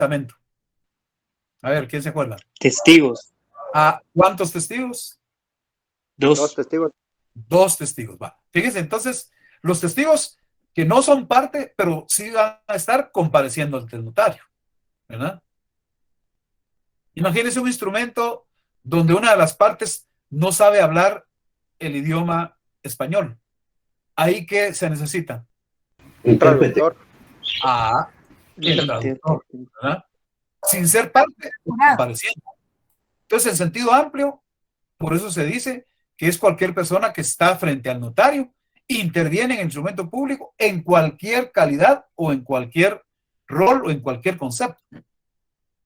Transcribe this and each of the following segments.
testamento? A ver, ¿quién se acuerda? Testigos. ¿Cuántos testigos? Dos testigos. 2 testigos, va. Fíjense, entonces, los testigos que no son parte, pero sí van a estar compareciendo ante el notario, ¿verdad? Imagínense un instrumento donde una de las partes no sabe hablar el idioma español. ¿Ahí qué se necesita? Un traductor. El traductor, ¿verdad? Sin ser parte, compareciendo. Entonces, en sentido amplio, por eso se dice que es cualquier persona que está frente al notario, interviene en el instrumento público en cualquier calidad o en cualquier rol o en cualquier concepto.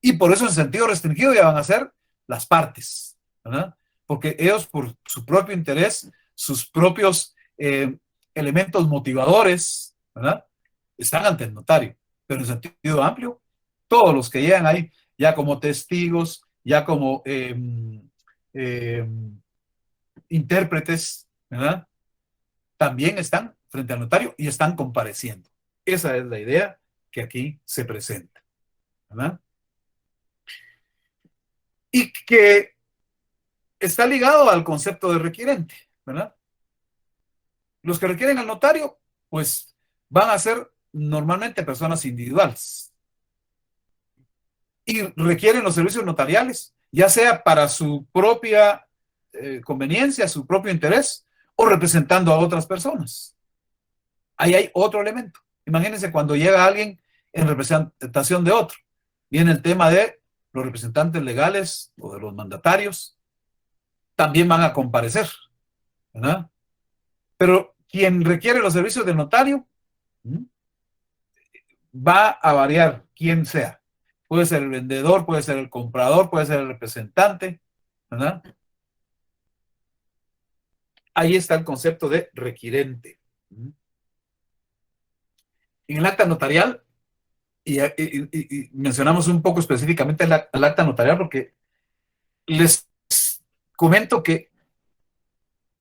Y por eso en sentido restringido ya van a ser las partes, ¿verdad? Porque ellos por su propio interés, sus propios elementos motivadores, ¿verdad? Están ante el notario. Pero en sentido amplio, todos los que llegan ahí, ya como testigos, ya como intérpretes, ¿verdad? También están frente al notario y están compareciendo. Esa es la idea que aquí se presenta, ¿verdad? Y que está ligado al concepto de requirente, ¿verdad? Los que requieren al notario, pues van a ser normalmente personas individuales y requieren los servicios notariales, ya sea para su propia conveniencia, su propio interés, o representando a otras personas. Ahí hay otro elemento. Imagínense cuando llega alguien en representación de otro. Viene el tema de los representantes legales o de los mandatarios. También van a comparecer, ¿verdad? Pero quien requiere los servicios del notario va a variar quien sea. Puede ser el vendedor, puede ser el comprador, puede ser el representante, ¿verdad? Ahí está el concepto de requirente. En el acta notarial, y mencionamos un poco específicamente el acta notarial porque les comento que,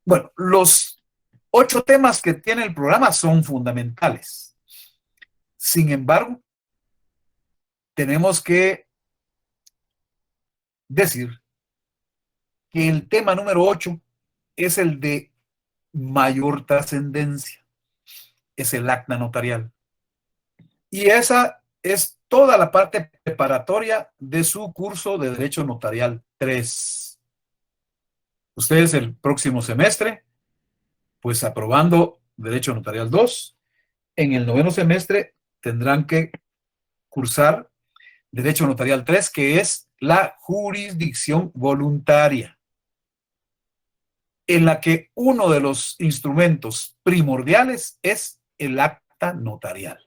bueno, los 8 temas que tiene el programa son fundamentales. Sin embargo, tenemos que decir que el tema número 8 es el de mayor trascendencia, es el acta notarial. Y esa es toda la parte preparatoria de su curso de Derecho Notarial 3. Ustedes el próximo semestre, pues aprobando Derecho Notarial 2, en el 9º semestre tendrán que cursar Derecho Notarial 3, que es la jurisdicción voluntaria, en la que uno de los instrumentos primordiales es el acta notarial.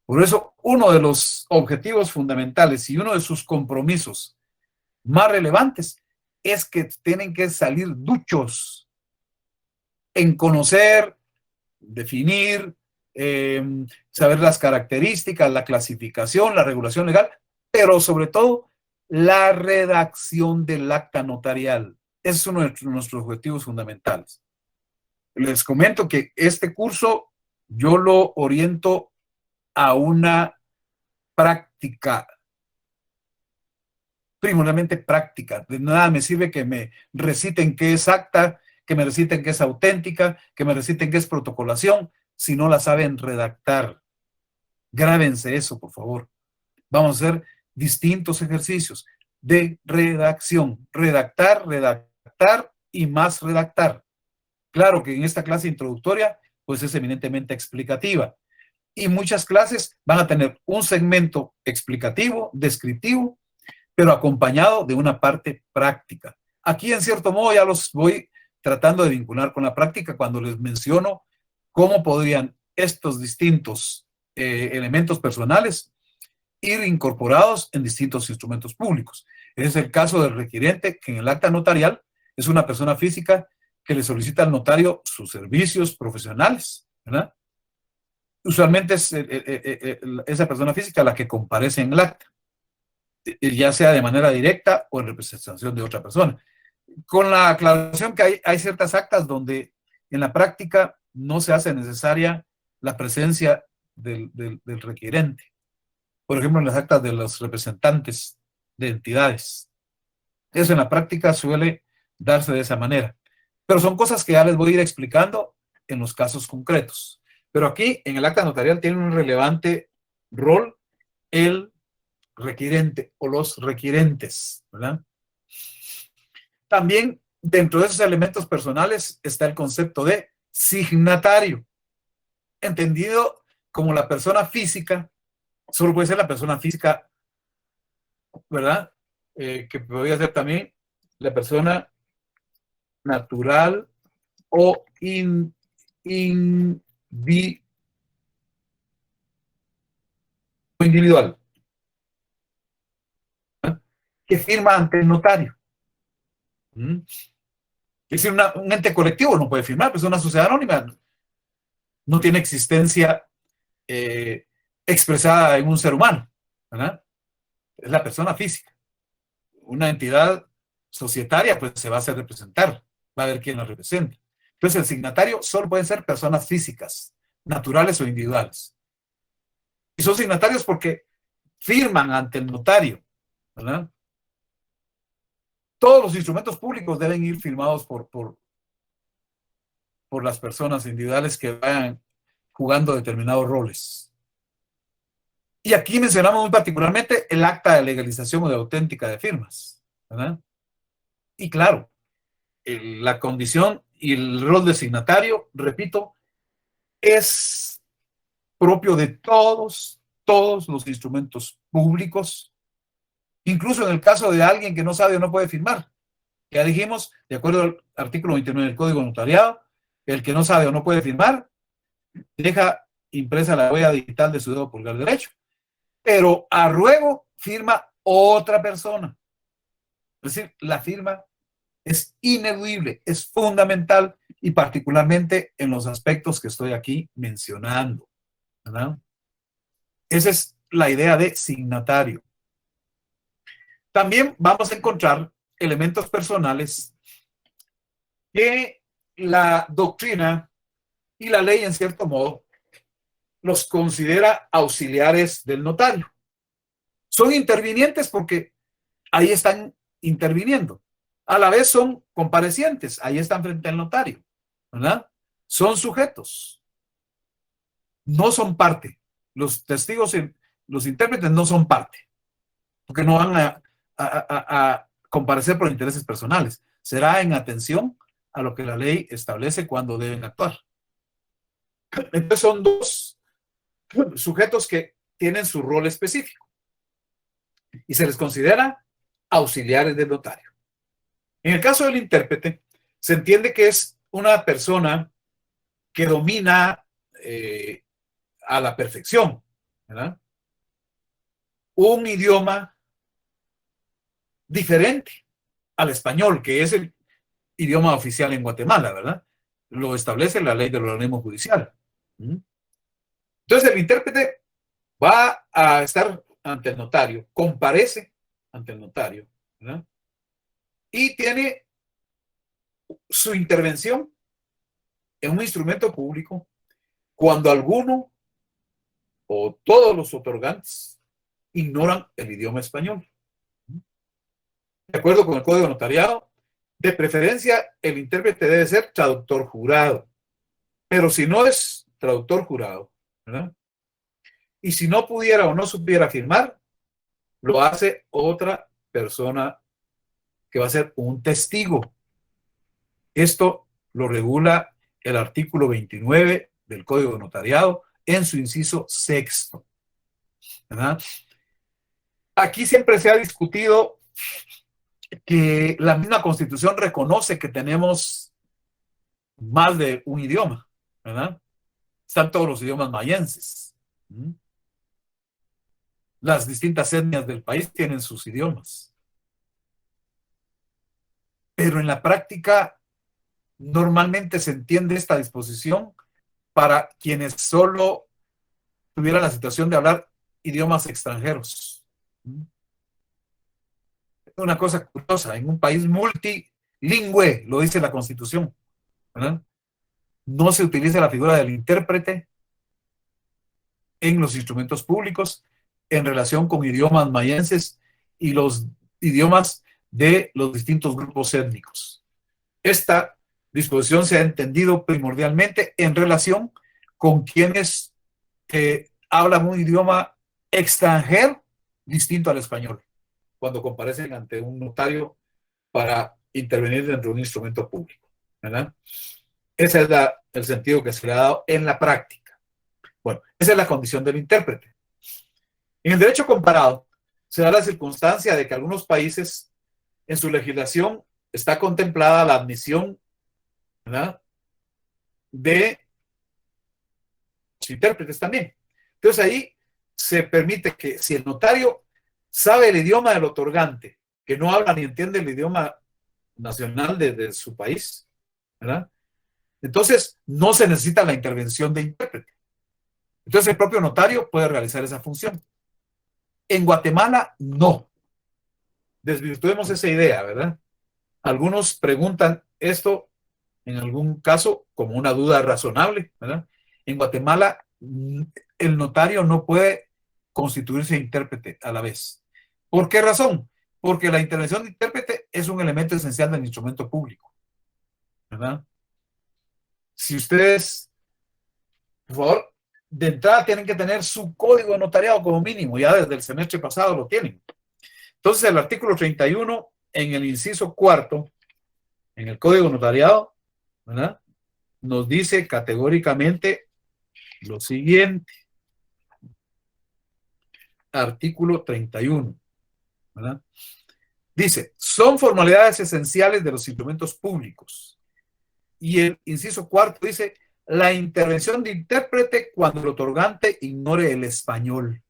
Por eso, uno de los objetivos fundamentales y uno de sus compromisos más relevantes es que tienen que salir duchos en conocer, definir, saber las características, la clasificación, la regulación legal, pero sobre todo la redacción del acta notarial. Ese es uno de nuestros objetivos fundamentales. Les comento que este curso yo lo oriento a una práctica, primordialmente práctica. De nada me sirve que me reciten qué es acta, que me reciten que es auténtica, que me reciten que es protocolación, si no la saben redactar. Grábense eso, por favor. Vamos a hacer distintos ejercicios de redacción. Redactar, redactar y más redactar. Claro que en esta clase introductoria, pues es eminentemente explicativa. Y muchas clases van a tener un segmento explicativo, descriptivo, pero acompañado de una parte práctica. Aquí, en cierto modo, ya los voy tratando de vincular con la práctica cuando les menciono cómo podrían estos distintos elementos personales ir incorporados en distintos instrumentos públicos. Ese es el caso del requirente, que en el acta notarial es una persona física que le solicita al notario sus servicios profesionales, ¿verdad? Usualmente es esa persona física la que comparece en el acta, ya sea de manera directa o en representación de otra persona. Con la aclaración que hay ciertas actas donde en la práctica no se hace necesaria la presencia del requirente. por ejemplo, en las actas de los representantes de entidades. Eso en la práctica suele darse de esa manera. Pero son cosas que ya les voy a ir explicando en los casos concretos. Pero aquí, en el acta notarial, tiene un relevante rol el requirente o los requirentes, ¿verdad? También, dentro de esos elementos personales, está el concepto de signatario, entendido como la persona física. Solo puede ser la persona física, ¿verdad? Que podría ser también la persona natural o individual, ¿verdad? Que firma ante el notario. Es decir, un ente colectivo no puede firmar, pues una sociedad anónima no tiene existencia expresada en un ser humano, ¿verdad? Es la persona física. Una entidad societaria, pues se va a hacer representar, va a haber quien la represente. Entonces, el signatario solo pueden ser personas físicas, naturales o individuales. Y son signatarios porque firman ante el notario, ¿verdad? Todos los instrumentos públicos deben ir firmados por las personas individuales que vayan jugando determinados roles. Y aquí mencionamos muy particularmente el acta de legalización o de auténtica de firmas, ¿verdad? Y claro, la condición y el rol de signatario, repito, es propio de todos los instrumentos públicos, incluso en el caso de alguien que no sabe o no puede firmar. Ya dijimos, de acuerdo al artículo 29 del Código de Notariado, el que no sabe o no puede firmar, deja impresa la huella digital de su dedo pulgar derecho, pero a ruego firma otra persona. Es decir, la firma es ineludible, es fundamental y particularmente en los aspectos que estoy aquí mencionando, ¿verdad? Esa es la idea de signatario. También vamos a encontrar elementos personales que la doctrina y la ley, en cierto modo, los considera auxiliares del notario. Son intervinientes porque ahí están interviniendo. A la vez son comparecientes, ahí están frente al notario, ¿verdad? Son sujetos, no son parte. Los testigos, los intérpretes no son parte, porque no van a comparecer por intereses personales. Será en atención a lo que la ley establece cuando deben actuar. Entonces son dos sujetos que tienen su rol específico y se les considera auxiliares del notario. En el caso del intérprete, se entiende que es una persona que domina a la perfección, ¿verdad? Un idioma diferente al español, que es el idioma oficial en Guatemala, ¿verdad? Lo establece la ley del organismo judicial. Entonces el intérprete va a estar ante el notario, comparece ante el notario, ¿verdad? Y tiene su intervención en un instrumento público cuando alguno o todos los otorgantes ignoran el idioma español. De acuerdo con el Código de Notariado, de preferencia el intérprete debe ser traductor jurado, pero si no es traductor jurado, ¿verdad? Y si no pudiera o no supiera firmar, lo hace otra persona que va a ser un testigo. Esto lo regula el artículo 29 del Código de Notariado en su inciso sexto, ¿verdad? Aquí siempre se ha discutido que la misma Constitución reconoce que tenemos más de un idioma, ¿verdad? Están todos los idiomas mayenses. Las distintas etnias del país tienen sus idiomas. Pero en la práctica, normalmente se entiende esta disposición para quienes solo tuvieran la situación de hablar idiomas extranjeros. Una cosa curiosa, en un país multilingüe, lo dice la Constitución, ¿verdad? No se utiliza la figura del intérprete en los instrumentos públicos en relación con idiomas mayenses y los idiomas de los distintos grupos étnicos. Esta disposición se ha entendido primordialmente en relación con quienes hablan un idioma extranjero distinto al español, cuando comparecen ante un notario para intervenir dentro de un instrumento público, ¿verdad? Ese es el sentido que se le ha dado en la práctica. Bueno, esa es la condición del intérprete. En el derecho comparado se da la circunstancia de que algunos países en su legislación está contemplada la admisión, ¿verdad?, de intérpretes también. Entonces ahí se permite que si el notario sabe el idioma del otorgante, que no habla ni entiende el idioma nacional de su país, ¿verdad?, entonces no se necesita la intervención de intérprete. Entonces el propio notario puede realizar esa función. En Guatemala, no. Desvirtuemos esa idea, ¿verdad? Algunos preguntan esto, en algún caso, como una duda razonable, ¿verdad? En Guatemala, el notario no puede constituirse intérprete a la vez. ¿Por qué razón? Porque la intervención de intérprete es un elemento esencial del instrumento público, ¿verdad? Si ustedes, por favor, de entrada tienen que tener su código de notariado como mínimo, ya desde el semestre pasado lo tienen. Entonces, el artículo 31, en el inciso cuarto, en el código de notariado, ¿verdad?, nos dice categóricamente lo siguiente. Artículo 31, ¿verdad? Dice, son formalidades esenciales de los instrumentos públicos. Y el inciso cuarto dice, la intervención de intérprete cuando el otorgante ignore el español.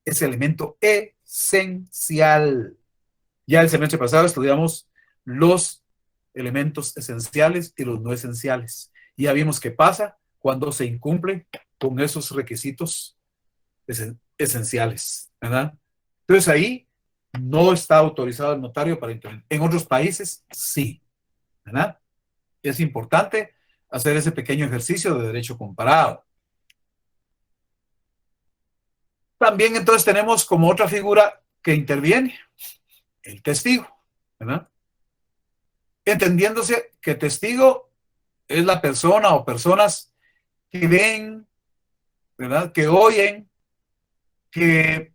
Es elemento esencial. Ya el semestre pasado estudiamos los elementos esenciales y los no esenciales. Ya vimos qué pasa cuando se incumple con esos requisitos esenciales, ¿verdad? Entonces ahí no está autorizado el notario para intervenir. En otros países sí, ¿verdad? Es importante hacer ese pequeño ejercicio de derecho comparado. También entonces tenemos como otra figura que interviene, el testigo, ¿verdad? Entendiéndose que testigo es la persona o personas que ven, ¿verdad?, que oyen, que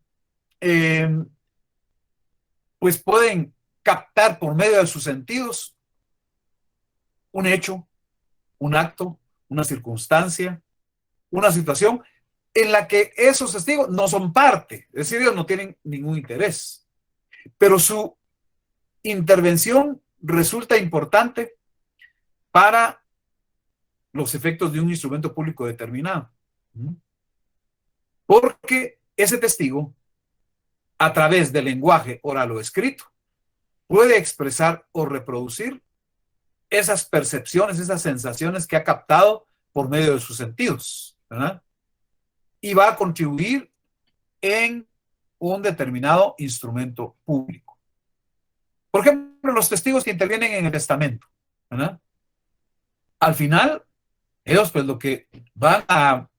pues pueden captar por medio de sus sentidos un hecho, un acto, una circunstancia, una situación en la que esos testigos no son parte, es decir, ellos no tienen ningún interés, pero su intervención resulta importante para los efectos de un instrumento público determinado. Porque ese testigo, a través del lenguaje oral o escrito, puede expresar o reproducir esas percepciones, esas sensaciones que ha captado por medio de sus sentidos, ¿verdad? Y va a contribuir en un determinado instrumento público. Por ejemplo, los testigos que intervienen en el testamento, ¿verdad? Al final, ellos pues lo que van a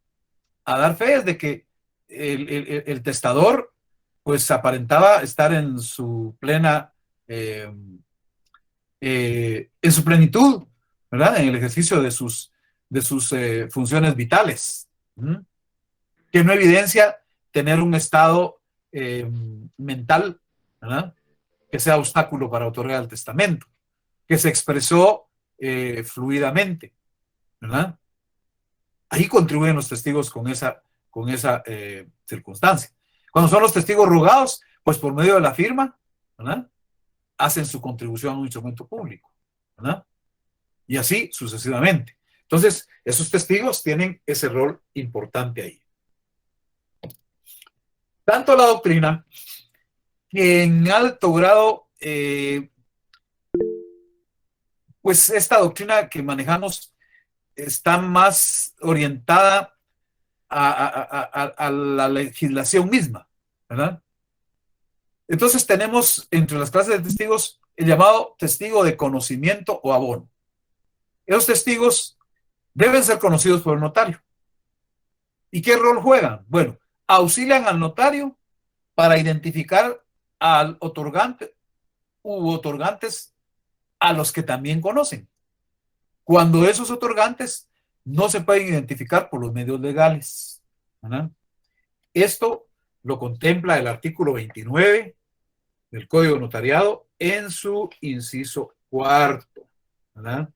dar fe es de que el testador pues aparentaba estar en su plena, en su plenitud, ¿verdad?, en el ejercicio de sus funciones vitales, que no evidencia tener un estado mental, ¿verdad?, que sea obstáculo para otorgar el testamento, que se expresó fluidamente, ¿verdad? Ahí contribuyen los testigos con esa circunstancia. Cuando son los testigos rogados, pues por medio de la firma, ¿verdad?, hacen su contribución a un instrumento público, ¿verdad? Y así sucesivamente. Entonces, esos testigos tienen ese rol importante ahí. Tanto la doctrina, que en alto grado, pues esta doctrina que manejamos está más orientada a la legislación misma, ¿verdad? Entonces tenemos entre las clases de testigos el llamado testigo de conocimiento o abono. Esos testigos deben ser conocidos por el notario. ¿Y qué rol juegan? Bueno, auxilian al notario para identificar al otorgante u otorgantes a los que también conocen, cuando esos otorgantes no se pueden identificar por los medios legales, ¿verdad? Esto lo contempla el artículo 29 del Código Notariado en su inciso cuarto, ¿verdad?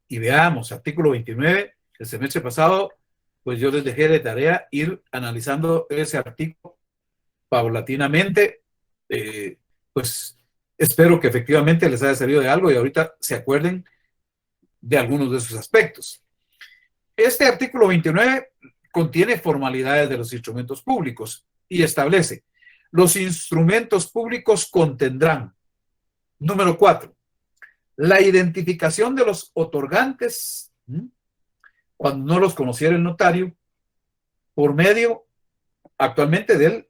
Y veamos, artículo 29, el semestre pasado, pues yo les dejé de tarea ir analizando ese artículo paulatinamente, pues espero que efectivamente les haya servido de algo y ahorita se acuerden de algunos de sus aspectos. Este artículo 29 contiene formalidades de los instrumentos públicos y establece: los instrumentos públicos contendrán, número 4, la identificación de los otorgantes, cuando no los conociera el notario, por medio actualmente del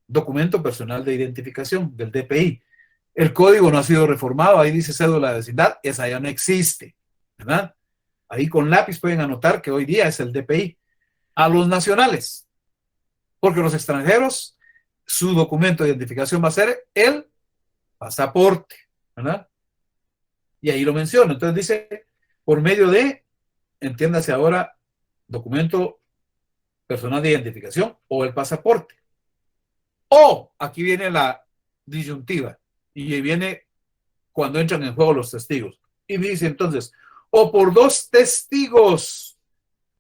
documento personal de identificación, del DPI. El código no ha sido reformado, ahí dice cédula de vecindad, esa ya no existe, ¿verdad? Ahí con lápiz pueden anotar que hoy día es el DPI. A los nacionales, porque los extranjeros, su documento de identificación va a ser el pasaporte, ¿verdad? Y ahí lo menciono. Entonces dice, por medio de, entiéndase ahora, documento personal de identificación o el pasaporte. O, aquí viene la disyuntiva, y viene cuando entran en juego los testigos. Y dice entonces, o por 2 testigos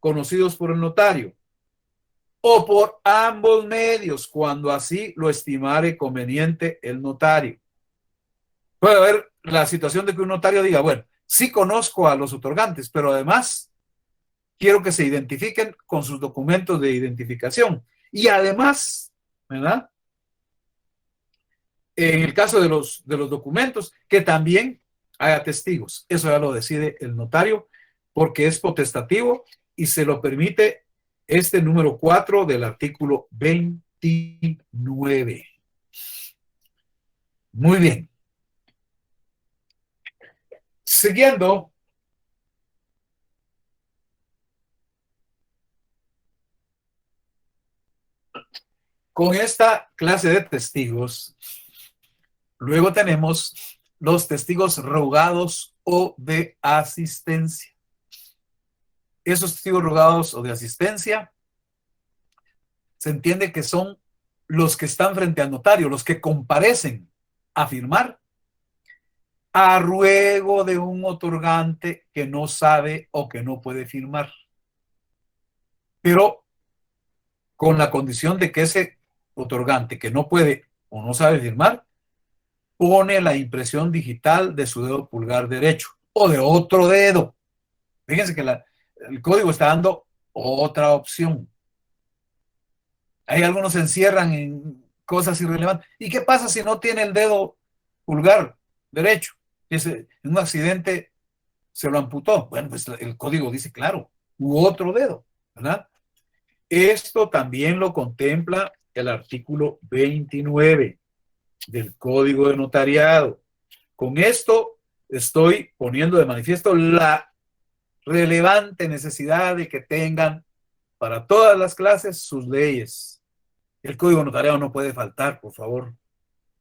conocidos por el notario, o por ambos medios, cuando así lo estimare conveniente el notario. Puede haber la situación de que un notario diga, bueno, sí conozco a los otorgantes, pero además quiero que se identifiquen con sus documentos de identificación. Y además, ¿verdad? En el caso de los documentos, que también haya testigos. Eso ya lo decide el notario porque es potestativo y se lo permite este número 4 del artículo 29. Muy bien. Siguiendo, con esta clase de testigos, luego tenemos los testigos rogados o de asistencia. Esos testigos rogados o de asistencia se entiende que son los que están frente al notario, los que comparecen a firmar a ruego de un otorgante que no sabe o que no puede firmar, pero con la condición de que ese otorgante que no puede o no sabe firmar pone la impresión digital de su dedo pulgar derecho o de otro dedo. Fíjense que el código está dando otra opción. Hay algunos se encierran en cosas irrelevantes. ¿Y qué pasa si no tiene el dedo pulgar derecho? En un accidente se lo amputó. Bueno, pues el código dice, claro, u otro dedo, ¿verdad? Esto también lo contempla el artículo 29 del Código de Notariado. Con esto estoy poniendo de manifiesto la relevante necesidad de que tengan para todas las clases sus leyes. El Código Notariado no puede faltar, por favor.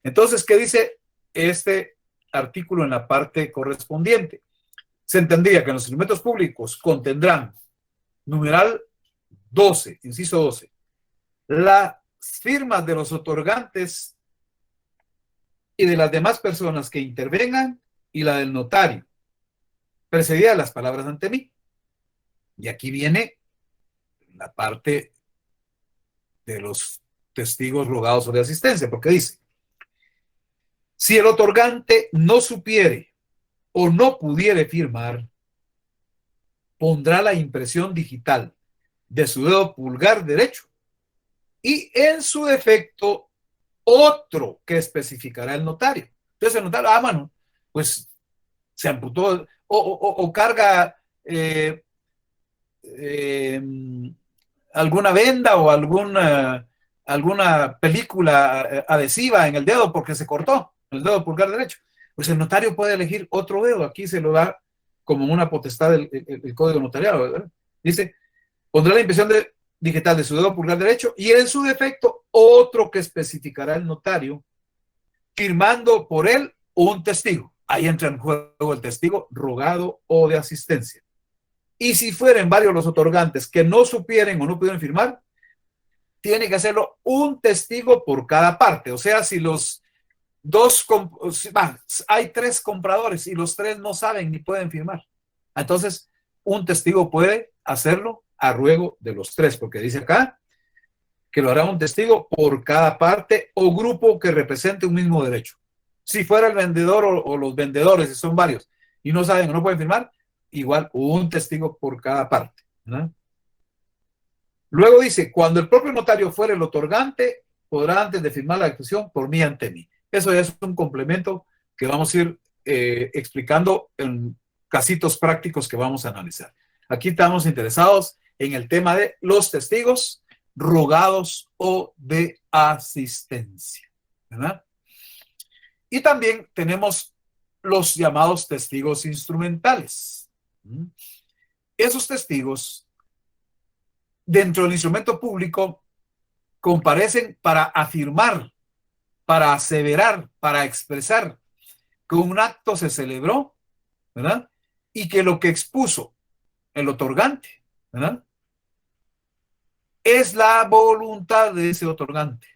Entonces, ¿qué dice este artículo en la parte correspondiente? Se entendía que los instrumentos públicos contendrán, numeral 12, inciso 12, las firmas de los otorgantes y de las demás personas que intervengan y la del notario, precedida de las palabras ante mí. Y aquí viene la parte de los testigos rogados o de asistencia, porque dice, si el otorgante no supiere o no pudiere firmar, pondrá la impresión digital de su dedo pulgar derecho y en su defecto otro que especificará el notario. Entonces el notario, mano, pues se amputó o carga alguna venda o alguna película adhesiva en el dedo porque se cortó el dedo pulgar derecho. Pues el notario puede elegir otro dedo. Aquí se lo da como una potestad el código notariado, ¿verdad? Dice, pondrá la impresión digital de su dedo pulgar derecho y en su defecto otro que especificará el notario firmando por él un testigo. Ahí entra en juego el testigo rogado o de asistencia. Y si fueren varios los otorgantes que no supieren o no pudieron firmar, tiene que hacerlo un testigo por cada parte. O sea, si los hay 3 compradores y los 3 no saben ni pueden firmar, entonces un testigo puede hacerlo a ruego de los 3, porque dice acá que lo hará un testigo por cada parte o grupo que represente un mismo derecho. Si fuera el vendedor o los vendedores, si son varios, y no saben o no pueden firmar, igual un testigo por cada parte, ¿no? Luego dice, cuando el propio notario fuera el otorgante, podrá antes de firmar la expresión por mí ante mí. Eso ya es un complemento que vamos a ir explicando en casitos prácticos que vamos a analizar. Aquí estamos interesados en el tema de los testigos rogados o de asistencia, ¿verdad? Y también tenemos los llamados testigos instrumentales. Esos testigos, dentro del instrumento público, comparecen para afirmar, para aseverar, para expresar que un acto se celebró, ¿verdad? Y que lo que expuso el otorgante, ¿verdad?, es la voluntad de ese otorgante.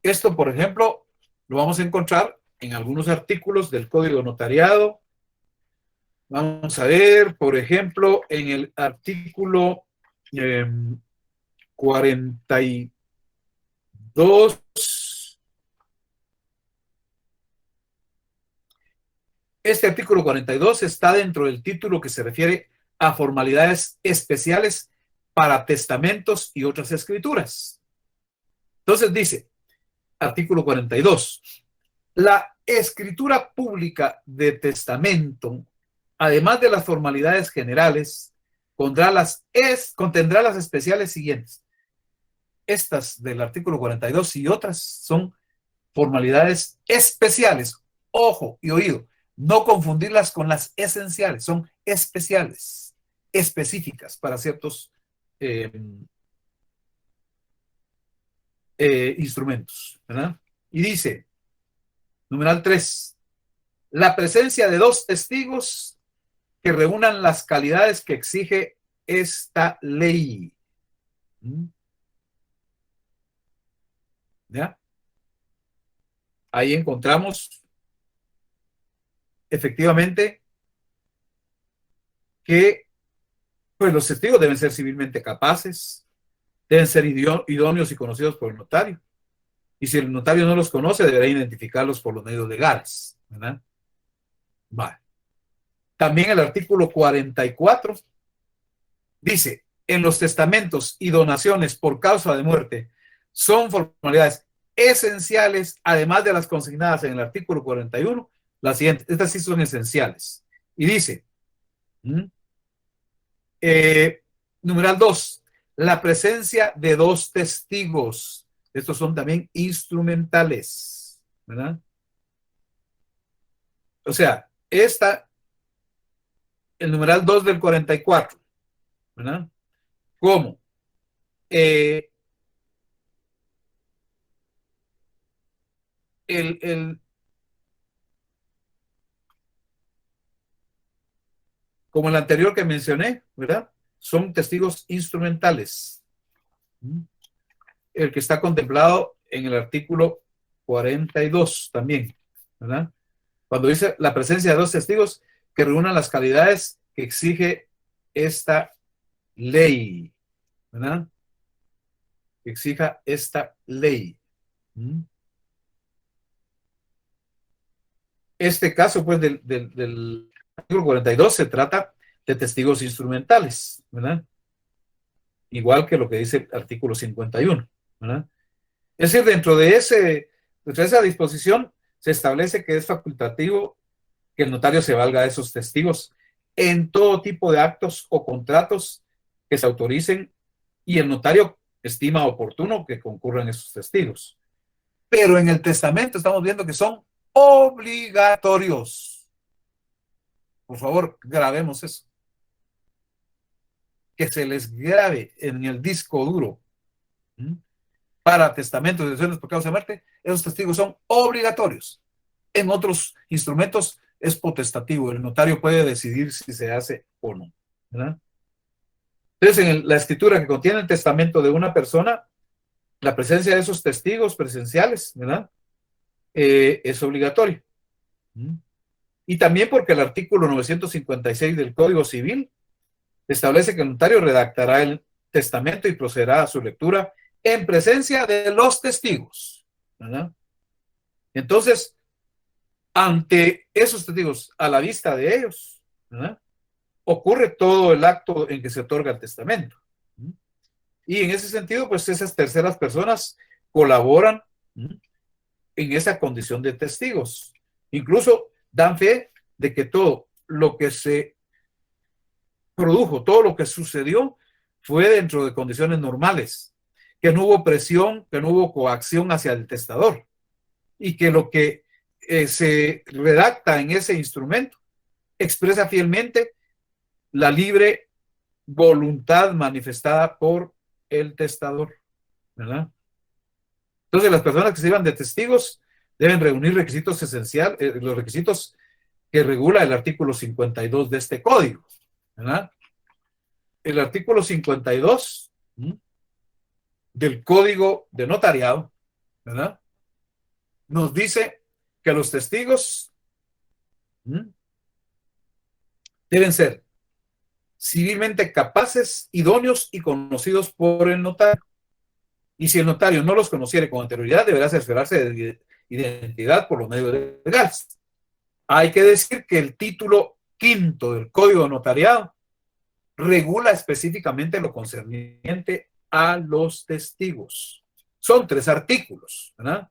Esto, por ejemplo, lo vamos a encontrar en algunos artículos del Código Notariado. Vamos a ver, por ejemplo, en el artículo 42. Este artículo 42 está dentro del título que se refiere a formalidades especiales para testamentos y otras escrituras. Entonces dice, artículo 42, la escritura pública de testamento, además de las formalidades generales, contendrá las especiales siguientes. Estas del artículo 42 y otras son formalidades especiales. Ojo y oído, no confundirlas con las esenciales, son especiales, específicas para ciertos instrumentos, ¿verdad? Y dice, numeral 3, la presencia de 2 testigos que reúnan las calidades que exige esta ley. ¿Ya? Ahí encontramos efectivamente que pues, los testigos deben ser civilmente capaces, deben ser idóneos y conocidos por el notario. Y si el notario no los conoce, deberá identificarlos por los medios legales, ¿verdad? Vale. También el artículo 44 dice, en los testamentos y donaciones por causa de muerte son formalidades esenciales, además de las consignadas en el artículo 41, las siguientes, estas sí son esenciales. Y dice, numeral 2, la presencia de 2 testigos. Estos son también instrumentales, ¿verdad? O sea, el numeral 2 del 44, ¿verdad? ¿Cómo? Como el anterior que mencioné, ¿verdad? Son testigos instrumentales. El que está contemplado en el artículo 42 también, ¿verdad? Cuando dice la presencia de 2 testigos que reúnan las calidades que exige esta ley, ¿verdad? Que exija esta ley. Este caso, pues, del artículo 42 se trata de testigos instrumentales, ¿verdad? Igual que lo que dice el artículo 51, ¿verdad? Es decir, dentro de esa disposición se establece que es facultativo que el notario se valga de esos testigos en todo tipo de actos o contratos que se autoricen y el notario estima oportuno que concurran esos testigos. Pero en el testamento estamos viendo que son obligatorios. Por favor, grabemos eso. que se les grabe en el disco duro para testamentos de deseos por causa de muerte, esos testigos son obligatorios. En otros instrumentos es potestativo, el notario puede decidir si se hace o no, ¿verdad? Entonces, en la escritura que contiene el testamento de una persona, la presencia de esos testigos presenciales, ¿verdad? Es obligatorio. Y también porque el artículo 956 del Código Civil establece que el notario redactará el testamento y procederá a su lectura en presencia de los testigos, ¿verdad? Entonces, ante esos testigos, a la vista de ellos, ¿verdad?, ocurre todo el acto en que se otorga el testamento. Y en ese sentido, pues esas terceras personas colaboran en esa condición de testigos. Incluso dan fe de que todo lo que se produjo, todo lo que sucedió, fue dentro de condiciones normales, que no hubo presión, que no hubo coacción hacia el testador, y que lo que se redacta en ese instrumento expresa fielmente la libre voluntad manifestada por el testador, ¿verdad? Entonces, las personas que sirvan de testigos deben reunir requisitos esenciales, los requisitos que regula el artículo 52 de este código, ¿verdad? El artículo 52 del Código de Notariado, ¿verdad?, nos dice que los testigos deben ser civilmente capaces, idóneos y conocidos por el notario. Y si el notario no los conociere con anterioridad, deberá cerciorarse de identidad por los medios legales. Hay que decir que el título quinto del Código Notariado regula específicamente lo concerniente a los testigos. Son 3 artículos, ¿verdad?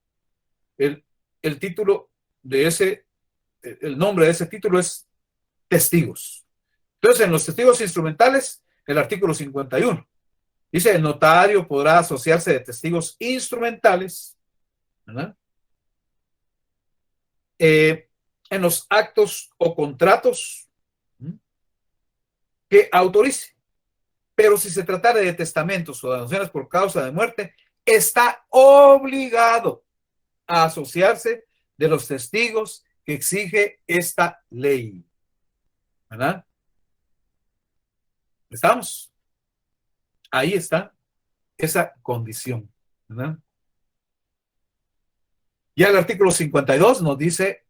El título de ese, el nombre de ese título es testigos. Entonces, en los testigos instrumentales, el artículo 51 dice: el notario podrá asociarse de testigos instrumentales, ¿verdad?, en los actos o contratos que autorice. Pero si se tratara de testamentos o de donaciones por causa de muerte, está obligado a asociarse de los testigos que exige esta ley, ¿verdad? ¿Estamos? Ahí está esa condición, ¿verdad? Ya el artículo 52 nos dice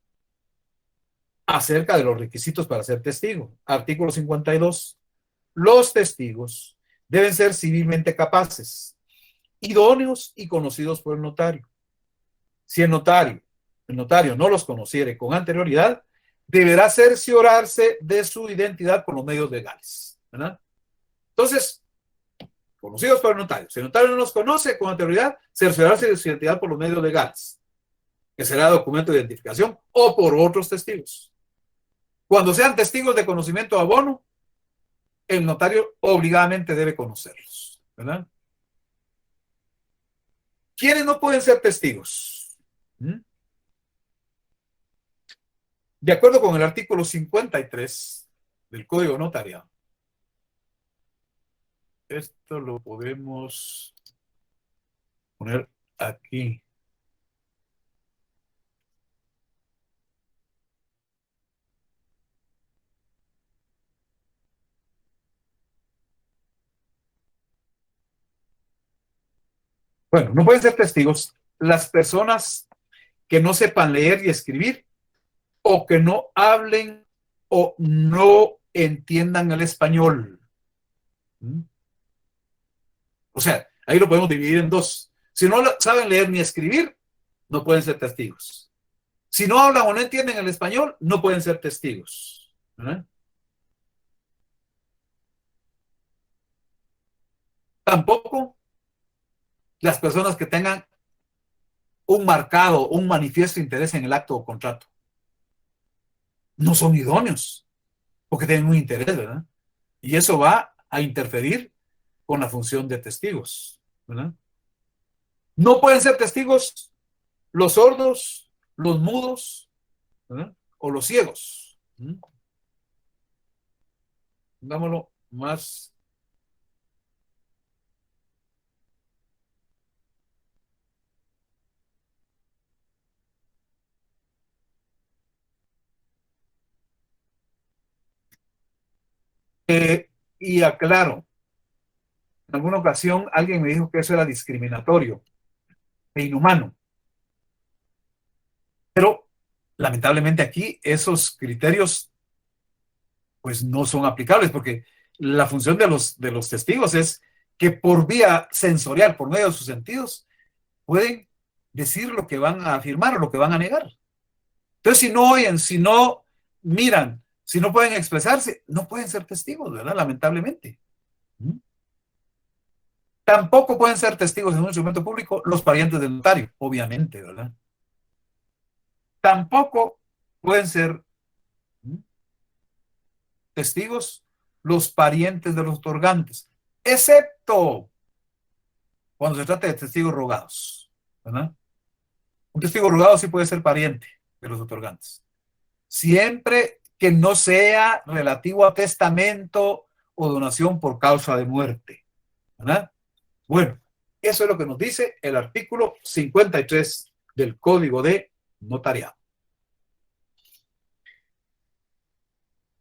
acerca de los requisitos para ser testigo. Artículo 52. Los testigos deben ser civilmente capaces, idóneos y conocidos por el notario. Si el notario no los conociere con anterioridad, deberá cerciorarse de su identidad por los medios legales, ¿verdad? Entonces, conocidos por el notario. Si el notario no los conoce con anterioridad, cerciorarse de su identidad por los medios legales, que será documento de identificación, o por otros testigos. Cuando sean testigos de conocimiento abono, el notario obligadamente debe conocerlos, ¿verdad? ¿Quiénes no pueden ser testigos? De acuerdo con el artículo 53 del Código Notariado, esto lo podemos poner aquí. Bueno, no pueden ser testigos las personas que no sepan leer y escribir, o que no hablen o no entiendan el español. O sea, ahí lo podemos dividir en 2. Si no saben leer ni escribir, no pueden ser testigos. Si no hablan o no entienden el español, no pueden ser testigos, ¿verdad? Tampoco las personas que tengan un marcado, un manifiesto interés en el acto o contrato. No son idóneos, porque tienen un interés, ¿verdad? Y eso va a interferir con la función de testigos, ¿verdad? No pueden ser testigos los sordos, los mudos, ¿verdad?, o los ciegos. Dámoslo más Y aclaro, en alguna ocasión alguien me dijo que eso era discriminatorio e inhumano. Pero lamentablemente aquí esos criterios pues no son aplicables porque la función de los testigos es que por vía sensorial, por medio de sus sentidos, pueden decir lo que van a afirmar o lo que van a negar. Entonces, si no oyen, si no miran, si no pueden expresarse, no pueden ser testigos, ¿verdad? Lamentablemente. Tampoco pueden ser testigos en un instrumento público los parientes del notario, obviamente, ¿verdad? Tampoco pueden ser testigos los parientes de los otorgantes, excepto cuando se trata de testigos rogados, ¿verdad? Un testigo rogado sí puede ser pariente de los otorgantes, siempre que no sea relativo a testamento o donación por causa de muerte, ¿verdad? Bueno, eso es lo que nos dice el artículo 53 del Código de Notariado.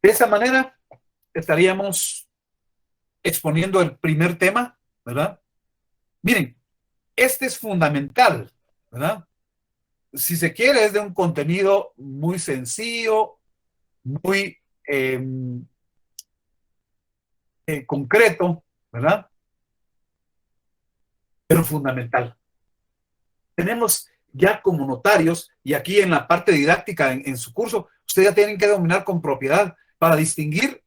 De esa manera estaríamos exponiendo el primer tema, ¿verdad? Miren, este es fundamental, ¿verdad? Si se quiere, es de un contenido muy sencillo, muy concreto, ¿verdad? Pero fundamental. Tenemos ya como notarios, y aquí en la parte didáctica en su curso, ustedes ya tienen que dominar con propiedad para distinguir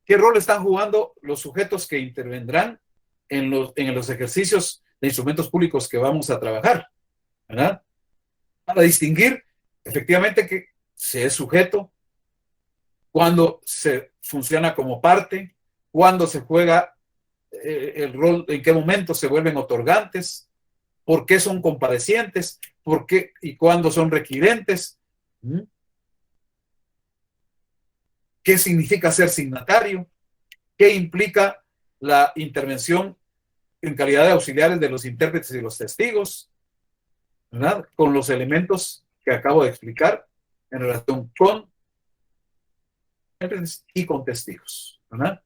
qué rol están jugando los sujetos que intervendrán en los ejercicios de instrumentos públicos que vamos a trabajar, ¿verdad? Para distinguir efectivamente que se es sujeto, cuando se funciona como parte, cuando se juega el rol, en qué momento se vuelven otorgantes, por qué son comparecientes, por qué y cuándo son requirentes, qué significa ser signatario, qué implica la intervención en calidad de auxiliares de los intérpretes y los testigos, ¿verdad? Con los elementos que acabo de explicar en relación con intérpretes y con testigos, ¿verdad?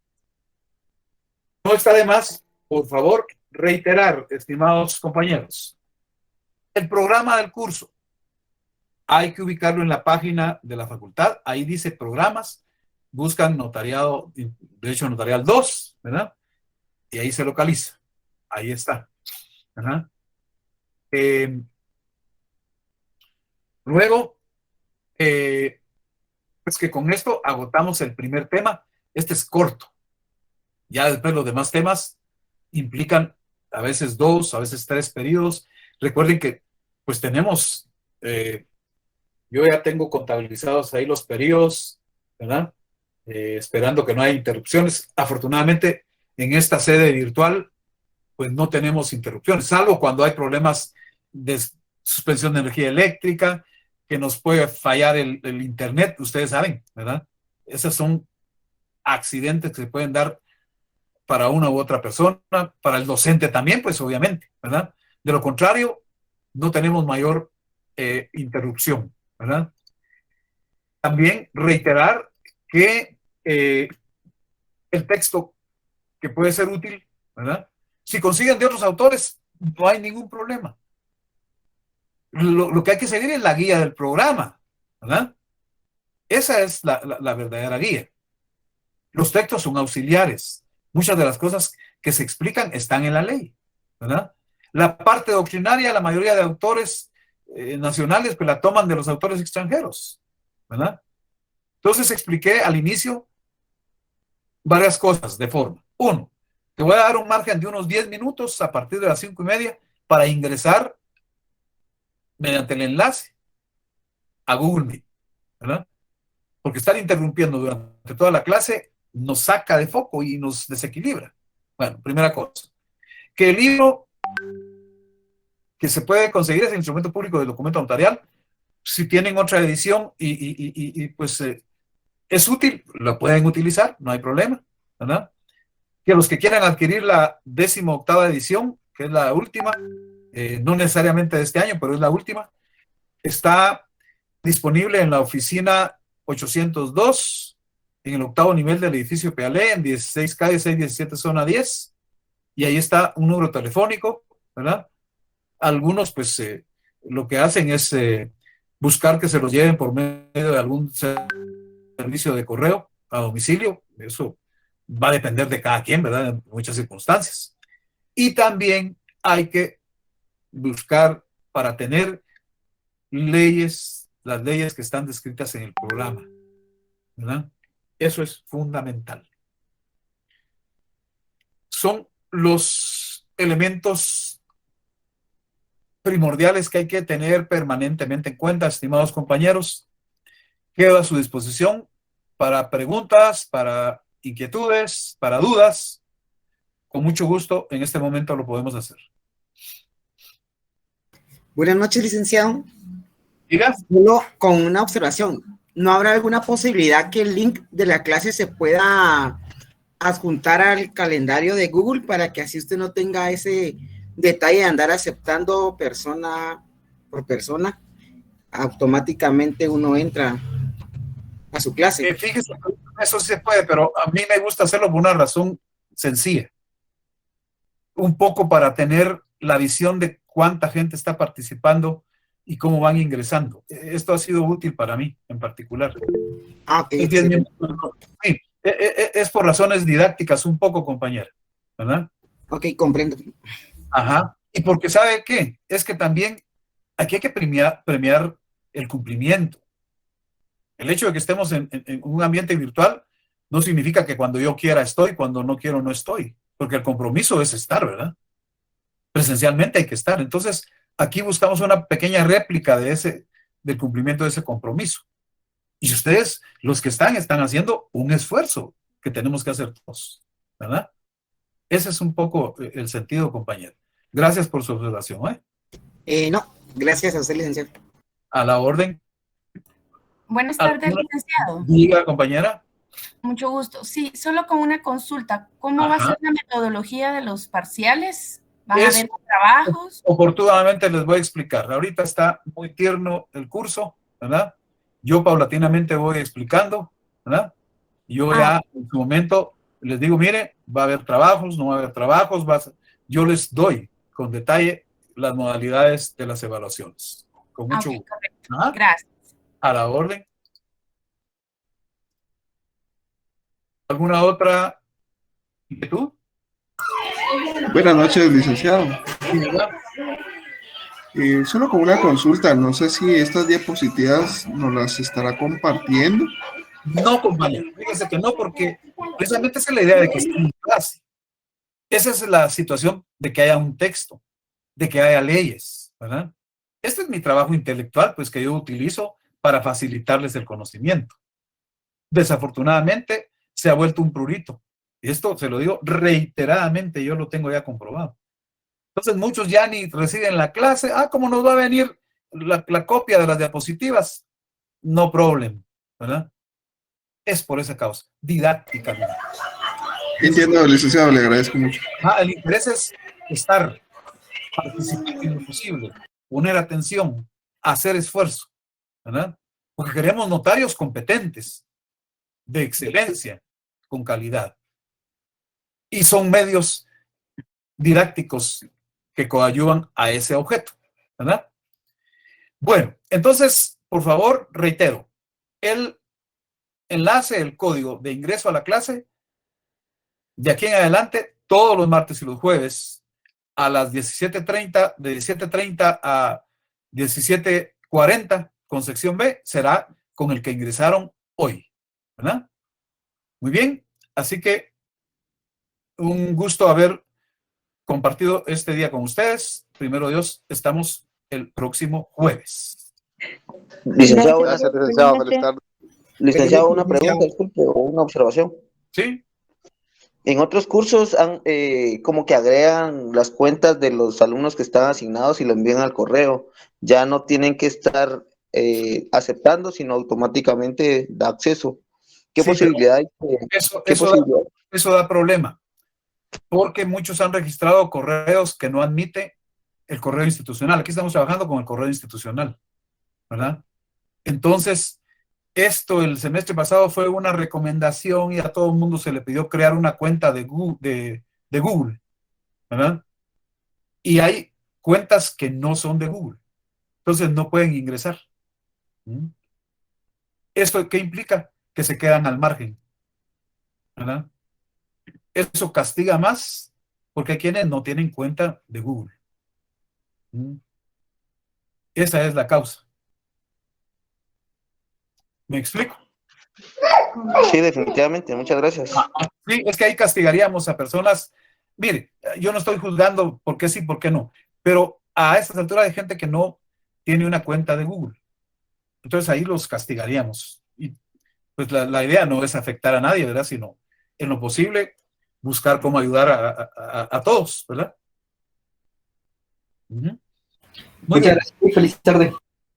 No está de más, por favor, reiterar, estimados compañeros, el programa del curso hay que ubicarlo en la página de la facultad, ahí dice programas, buscan notariado, derecho notarial 2, ¿verdad? Y ahí se localiza, ahí está, ¿verdad? Luego, pues que con esto agotamos el primer tema. Este es corto. Ya después los demás temas implican a veces 2, a veces 3 periodos. Recuerden que pues tenemos, yo ya tengo contabilizados ahí los periodos, ¿verdad? Esperando que no haya interrupciones. Afortunadamente, en esta sede virtual, pues no tenemos interrupciones, salvo cuando hay problemas de suspensión de energía eléctrica, que nos puede fallar el internet, ustedes saben, ¿verdad? Esos son accidentes que se pueden dar para una u otra persona, para el docente también, pues obviamente, ¿verdad? De lo contrario, no tenemos mayor interrupción, ¿verdad? También reiterar que el texto que puede ser útil, ¿verdad? Si consiguen de otros autores, no hay ningún problema. Lo que hay que seguir es la guía del programa, ¿verdad? Esa es la verdadera guía. Los textos son auxiliares. Muchas de las cosas que se explican están en la ley, ¿verdad? La parte doctrinaria, la mayoría de autores nacionales pues la toman de los autores extranjeros, ¿verdad? Entonces expliqué al inicio varias cosas de forma. Uno, te voy a dar un margen de unos 10 minutos a partir de las 5:30 para ingresar mediante el enlace a Google Meet, ¿verdad? Porque estar interrumpiendo durante toda la clase nos saca de foco y nos desequilibra. Bueno, primera cosa. Que el libro que se puede conseguir es el Instrumento Público del Documento Notarial. Si tienen otra edición pues es útil, lo pueden utilizar, no hay problema, ¿verdad? Que los que quieran adquirir la 18ª edición, que es la última, no necesariamente de este año, pero es la última, está disponible en la oficina 802 en el 8º nivel del edificio Pealé, en 16 calle 617 zona 10, y ahí está un número telefónico, ¿verdad? Algunos, pues, lo que hacen es buscar que se los lleven por medio de algún servicio de correo a domicilio. Eso va a depender de cada quien, ¿verdad? En muchas circunstancias. Y también hay que buscar para tener leyes, las leyes que están descritas en el programa, ¿verdad? Eso es fundamental. Son los elementos primordiales que hay que tener permanentemente en cuenta, estimados compañeros. Quedo a su disposición para preguntas, para inquietudes, para dudas. Con mucho gusto, en este momento lo podemos hacer. Buenas noches, licenciado. Diga. Solo con una observación. ¿No habrá alguna posibilidad que el link de la clase se pueda adjuntar al calendario de Google para que así usted no tenga ese detalle de andar aceptando persona por persona? Automáticamente uno entra a su clase. Fíjese, eso sí se puede, pero a mí me gusta hacerlo por una razón sencilla. Un poco para tener la visión de cuánta gente está participando y cómo van ingresando. Esto ha sido útil para mí en particular. Okay, sí, es por razones didácticas un poco, compañera, ¿verdad? Ok, comprendo. Ajá. Y porque ¿sabe qué? Es que también aquí hay que premiar el cumplimiento. El hecho de que estemos en un ambiente virtual no significa que cuando yo quiera estoy, cuando no quiero no estoy, porque el compromiso es estar, ¿verdad? Presencialmente hay que estar. Entonces, aquí buscamos una pequeña réplica del cumplimiento de ese compromiso. Y ustedes, los que están haciendo un esfuerzo que tenemos que hacer todos, ¿verdad? Ese es un poco el sentido, compañero. Gracias por su observación, No, gracias a usted, licenciado. A la orden. Buenas tardes, licenciado. Diga, compañera. Mucho gusto. Sí, solo con una consulta. ¿Cómo va a ser la metodología de los parciales? ¿Van a haber trabajos? Oportunamente les voy a explicar. Ahorita está muy tierno el curso, ¿verdad? Yo paulatinamente voy explicando, ¿verdad? Yo ya en su momento les digo, mire, va a haber trabajos, no va a haber trabajos, yo les doy con detalle las modalidades de las evaluaciones. Con mucho gusto. Gracias. A la orden. ¿Alguna otra inquietud? Buenas noches, licenciado. Solo con una consulta, no sé si estas diapositivas nos las estará compartiendo. No, compañero, fíjese que no, porque precisamente esa es la idea de que esté en clase. Esa es la situación de que haya un texto, de que haya leyes, ¿verdad? Este es mi trabajo intelectual, pues, que yo utilizo para facilitarles el conocimiento. Desafortunadamente, se ha vuelto un prurito. Y esto se lo digo reiteradamente, yo lo tengo ya comprobado. Entonces, muchos ya ni reciben la clase. ¿Cómo nos va a venir la copia de las diapositivas? No problem, ¿verdad? Es por esa causa, didácticamente. Entiendo, licenciado, le agradezco mucho. El interés es estar, participar en lo posible, poner atención, hacer esfuerzo, ¿verdad? Porque queremos notarios competentes, de excelencia, con calidad. Y son medios didácticos que coadyuvan a ese objeto, ¿verdad? Bueno, entonces, por favor, reitero, el enlace, el código de ingreso a la clase, de aquí en adelante, todos los martes y los jueves, a las 17:30, de 17:30 a 17:40, con sección B, será con el que ingresaron hoy, ¿verdad? Muy bien, así que un gusto haber compartido este día con ustedes. Primero Dios, estamos el próximo jueves. Licenciado, gracias, licenciado. Feliz tarde. Licenciado, una pregunta, disculpe, o una observación. Sí. En otros cursos como que agregan las cuentas de los alumnos que están asignados y lo envían al correo. Ya no tienen que estar aceptando, sino automáticamente da acceso. ¿Qué posibilidad hay? Eso da problema, porque muchos han registrado correos que no admite el correo institucional. Aquí estamos trabajando con el correo institucional, ¿verdad? Entonces, Esto el semestre pasado fue una recomendación y a todo el mundo se le pidió crear una cuenta de Google, ¿verdad? Y hay cuentas que no son de Google, entonces no pueden ingresar. ¿Mm? ¿Esto qué implica? Que se quedan al margen, ¿verdad? Eso castiga más porque hay quienes no tienen cuenta de Google. ¿Mm? Esa es la causa. ¿Me explico? Sí, definitivamente, muchas gracias. Sí, es que ahí castigaríamos a personas. Mire, yo no estoy juzgando por qué sí, por qué no, pero a estas alturas hay gente que no tiene una cuenta de Google. Entonces ahí los castigaríamos. Y pues la idea no es afectar a nadie, ¿verdad? Sino en lo posible buscar cómo ayudar a todos, ¿verdad? Ujú. Muy Muchas bien, gracias y feliz tarde.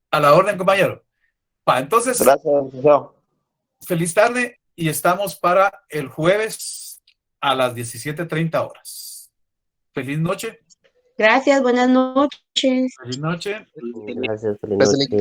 a la orden, compañero. Entonces, Gracias, licenciado. feliz tarde y estamos para el jueves a las 17:30 horas. Feliz noche. Gracias, buenas noches. Feliz noche. Gracias, feliz noche.